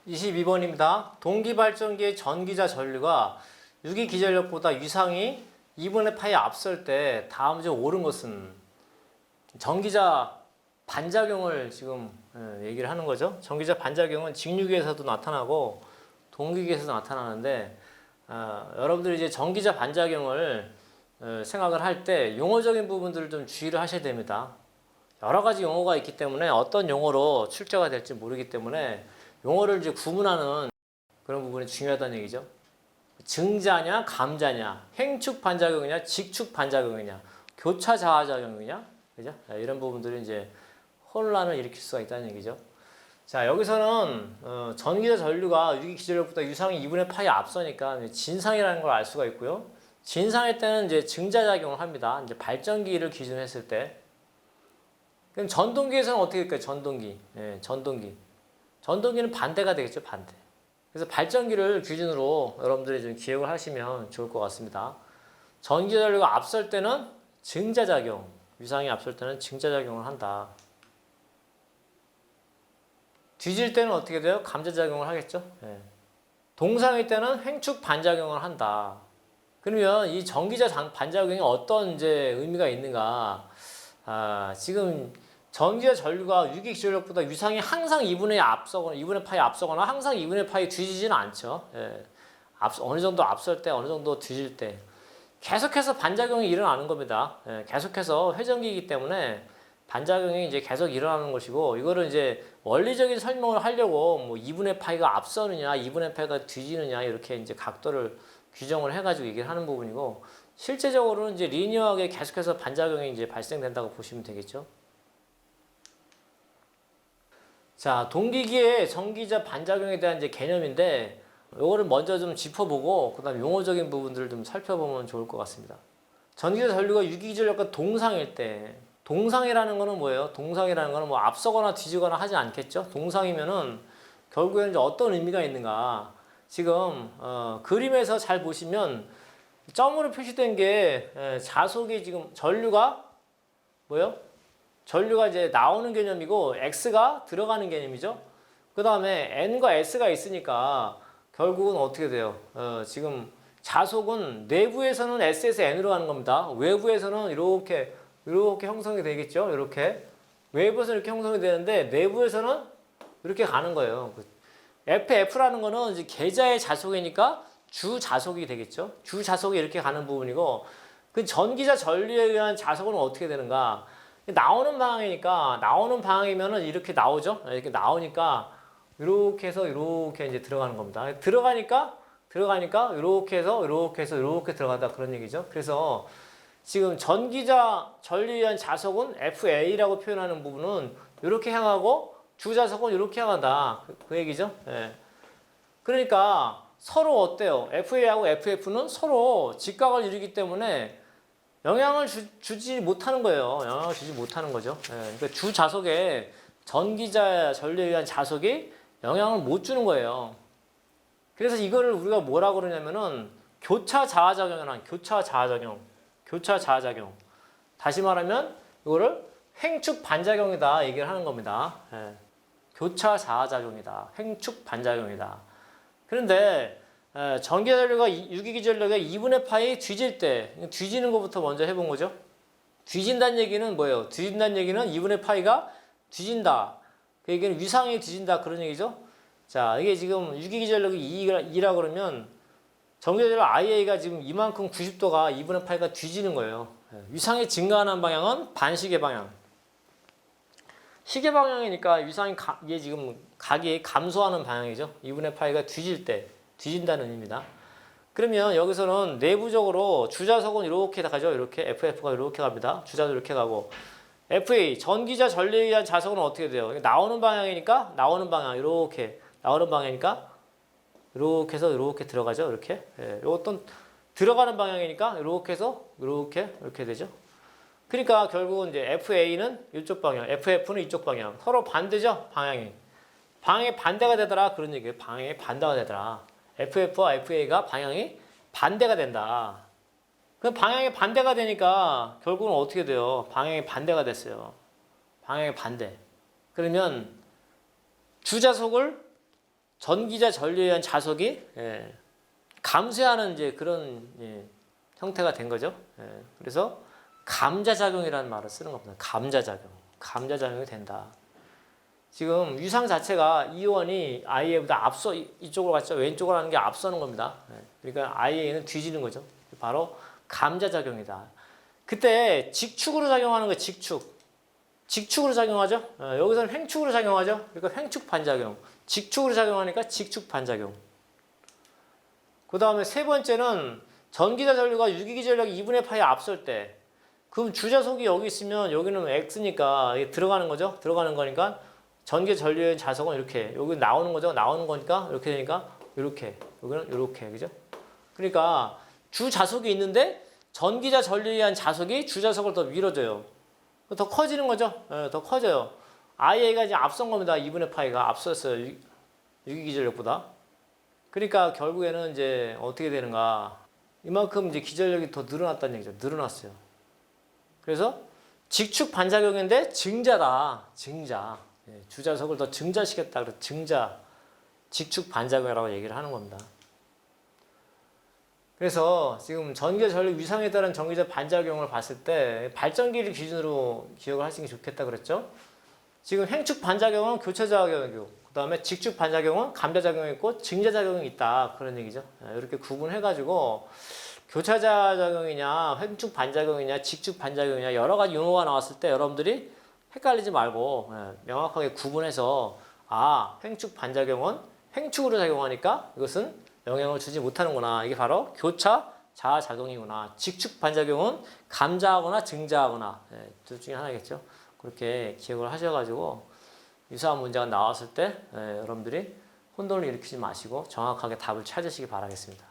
22번입니다. 동기발전기의 전기자 전류가 유기기전력보다 위상이 2분의 파이 앞설 때 다음 중 옳은 것은? 전기자 반작용을 지금 얘기를 하는 거죠. 전기자 반작용은 직류기에서도 나타나고 동기기에서도 나타나는데 여러분들이 이제 전기자 반작용을 생각을 할 때 용어적인 부분들을 좀 주의를 하셔야 됩니다. 여러 가지 용어가 있기 때문에 어떤 용어로 출제가 될지 모르기 때문에 용어를 이제 구분하는 그런 부분이 중요하다는 얘기죠. 증자냐, 감자냐, 행축 반작용이냐, 직축 반작용이냐, 교차 자화작용이냐, 그죠? 이런 부분들이 이제 혼란을 일으킬 수가 있다는 얘기죠. 자, 여기서는 전기자 전류가 유기기전력보다 유상이 2분의 파이 앞서니까 진상이라는 걸 알 수가 있고요. 진상일 때는 이제 증자작용을 합니다. 이제 발전기를 기준으로 했을 때. 그럼 전동기에서는 어떻게 될까요? 전동기. 예, 전동기. 전동기는 반대가 되겠죠, 반대. 그래서 발전기를 기준으로 여러분들이 좀 기억을 하시면 좋을 것 같습니다. 전기자 전류가 앞설 때는 증자작용, 위상이 앞설 때는 증자작용을 한다. 뒤질 때는 어떻게 돼요? 감자작용을 하겠죠. 예. 동상일 때는 행축 반작용을 한다. 그러면 이 전기자 반작용이 어떤 이제 의미가 있는가? 지금 전기자 전류가 유기기전력보다 위상이 항상 2분의 앞서거나 2분의 파이 앞서거나 항상 2분의 파이 뒤지지는 않죠. 예. 어느 정도 앞설 때, 어느 정도 뒤질 때 계속해서 반작용이 일어나는 겁니다. 예. 계속해서 회전기이기 때문에 반작용이 이제 계속 일어나는 것이고, 이거를 이제 원리적인 설명을 하려고 뭐 2분의 파이가 앞서느냐, 2분의 파이가 뒤지느냐 이렇게 이제 각도를 규정을 해가지고 얘기를 하는 부분이고, 실제적으로는 이제 리니어하게 계속해서 반작용이 이제 발생된다고 보시면 되겠죠. 자, 동기기의 전기자 반작용에 대한 이제 개념인데, 요거를 먼저 좀 짚어보고, 그 다음 용어적인 부분들을 좀 살펴보면 좋을 것 같습니다. 전기자 전류가 유기기전력과 동상일 때, 동상이라는 거는 뭐예요? 동상이라는 거는 뭐 앞서거나 뒤지거나 하지 않겠죠? 동상이면은 결국에는 이제 어떤 의미가 있는가? 지금 그림에서 잘 보시면 점으로 표시된 게 자속이 지금 전류가 뭐예요? 전류가 이제 나오는 개념이고 X가 들어가는 개념이죠. 그 다음에 N과 S가 있으니까 결국은 어떻게 돼요? 지금 자속은 내부에서는 S에서 N으로 가는 겁니다. 외부에서는 이렇게 형성이 되겠죠. 이렇게 외부에서 이렇게 형성이 되는데 내부에서는 이렇게 가는 거예요. FF라는 거는 이제 계자의 자속이니까 주 자속이 되겠죠. 주 자속이 이렇게 가는 부분이고, 그 전기자 전류에 의한 자속은 어떻게 되는가? 나오는 방향이니까, 나오는 방향이면은 이렇게 나오죠. 이렇게 나오니까 이렇게 해서 이렇게 이제 들어가는 겁니다. 들어가니까 이렇게 해서 이렇게 들어간다, 그런 얘기죠. 그래서 지금 전기자 전류에 의한 자속은 FA라고 표현하는 부분은 이렇게 향하고 주자속은 이렇게 향한다, 그 얘기죠. 예. 그러니까 서로 어때요? FA하고 FF는 서로 직각을 이루기 때문에 영향을 주지 못하는 거예요. 영향을 주지 못하는 거죠. 예. 그러니까 주자속에 전기자 전류에 의한 자속이 영향을 못 주는 거예요. 그래서 이거를 우리가 뭐라 그러냐면은 교차 자화작용이라는, 교차 자화작용. 다시 말하면 이거를 행축 반작용이다 얘기를 하는 겁니다. 예. 교차 자화작용이다. 행축 반작용이다. 그런데 전기자 전류가 유기기전력의 2분의 파이 뒤질 때, 뒤지는 것부터 먼저 해본 거죠. 뒤진다는 얘기는 뭐예요? 뒤진다는 얘기는 2분의 파이가 뒤진다. 그 얘기는 위상이 뒤진다, 그런 얘기죠. 자, 이게 지금 유기기전력이 2라 그러면 전기자 전류 IA가 지금 이만큼 90도가 2분의 파이가 뒤지는 거예요. 위상이 증가하는 방향은 반시계 방향. 시계 방향이니까 위상이 이게 지금 각이 감소하는 방향이죠. 2분의 파이가 뒤진다는 의미입니다. 그러면 여기서는 내부적으로 주자속은 이렇게 가죠. 이렇게 FF가 이렇게 갑니다. 주자도 이렇게 가고, FA 전기자 전류에 의한 자속은 어떻게 돼요? 나오는 방향이니까 나오는 방향 이렇게 나오는 방향이니까 이렇게 해서 이렇게 들어가죠. 이렇게. 어떤 들어가는 방향이니까 이렇게 해서 이렇게 되죠. 그러니까 결국은 이제 FA는 이쪽 방향, FF는 이쪽 방향. 서로 반대죠, 방향이. 방향이 반대가 되더라, 그런 얘기예요. 방향이 반대가 되더라. FF와 FA가 방향이 반대가 된다. 그 방향이 반대가 되니까 결국은 어떻게 돼요? 방향이 반대가 됐어요. 방향이 반대. 그러면 주자속을 전기자 전류에 의한 자석이 감쇄하는 이제 그런 형태가 된 거죠. 그래서 감자작용이라는 말을 쓰는 겁니다. 감자작용. 감자작용이 된다. 지금 위상 자체가 이온이 IA보다 앞서 이쪽으로 갔죠. 왼쪽으로 가는 게 앞서는 겁니다. 그러니까 IA는 뒤지는 거죠. 바로 감자작용이다. 그때 직축으로 작용하는 거 직축. 직축으로 작용하죠. 여기서는 횡축으로 작용하죠. 그러니까 횡축 반작용. 직축으로 작용하니까 직축 반작용. 그 다음에 세 번째는 전기자 전류가 유기기 전력 2분의 파이 앞설 때 그럼 주자속이 여기 있으면 여기는 X니까 이게 들어가는 거죠. 들어가는 거니까 전기 전류의 자석은 이렇게 여기 나오는 거죠. 나오는 거니까 이렇게 되니까 이렇게 여기는 이렇게 그죠? 그러니까 주자속이 있는데 전기자 전류에 의한 자석이 주자석을 더 밀어줘요. 더 커지는 거죠. 더 커져요. IA가 이제 앞선 겁니다. 2분의 파이가 앞섰어요. 유기기 전력보다. 그러니까 결국에는 이제 어떻게 되는가? 이만큼 이제 기전력이 더 늘어났다는 얘기죠. 늘어났어요. 그래서 직축 반작용인데 증자다. 증자. 주자석을 더 증자시켰다. 그래서 증자, 직축 반작용이라고 얘기를 하는 겁니다. 그래서 지금 전기자 전류 위상에 따른 전기자 반작용을 봤을 때 발전기를 기준으로 기억을 하시는 게 좋겠다 그랬죠. 지금 횡축 반작용은 교차작용이고 그 다음에 직축 반작용은 감자작용이 있고 증자작용이 있다. 그런 얘기죠. 이렇게 구분해가지고 교차작용이냐 횡축 반작용이냐 직축 반작용이냐 여러 가지 용어가 나왔을 때 여러분들이 헷갈리지 말고 명확하게 구분해서 횡축 반작용은 횡축으로 작용하니까 이것은 영향을 주지 못하는구나. 이게 바로 교차 자작용이구나. 직축 반작용은 감자하거나 증자하거나 둘 중에 하나겠죠. 그렇게 기억을 하셔가지고 유사한 문제가 나왔을 때 여러분들이 혼돈을 일으키지 마시고 정확하게 답을 찾으시기 바라겠습니다.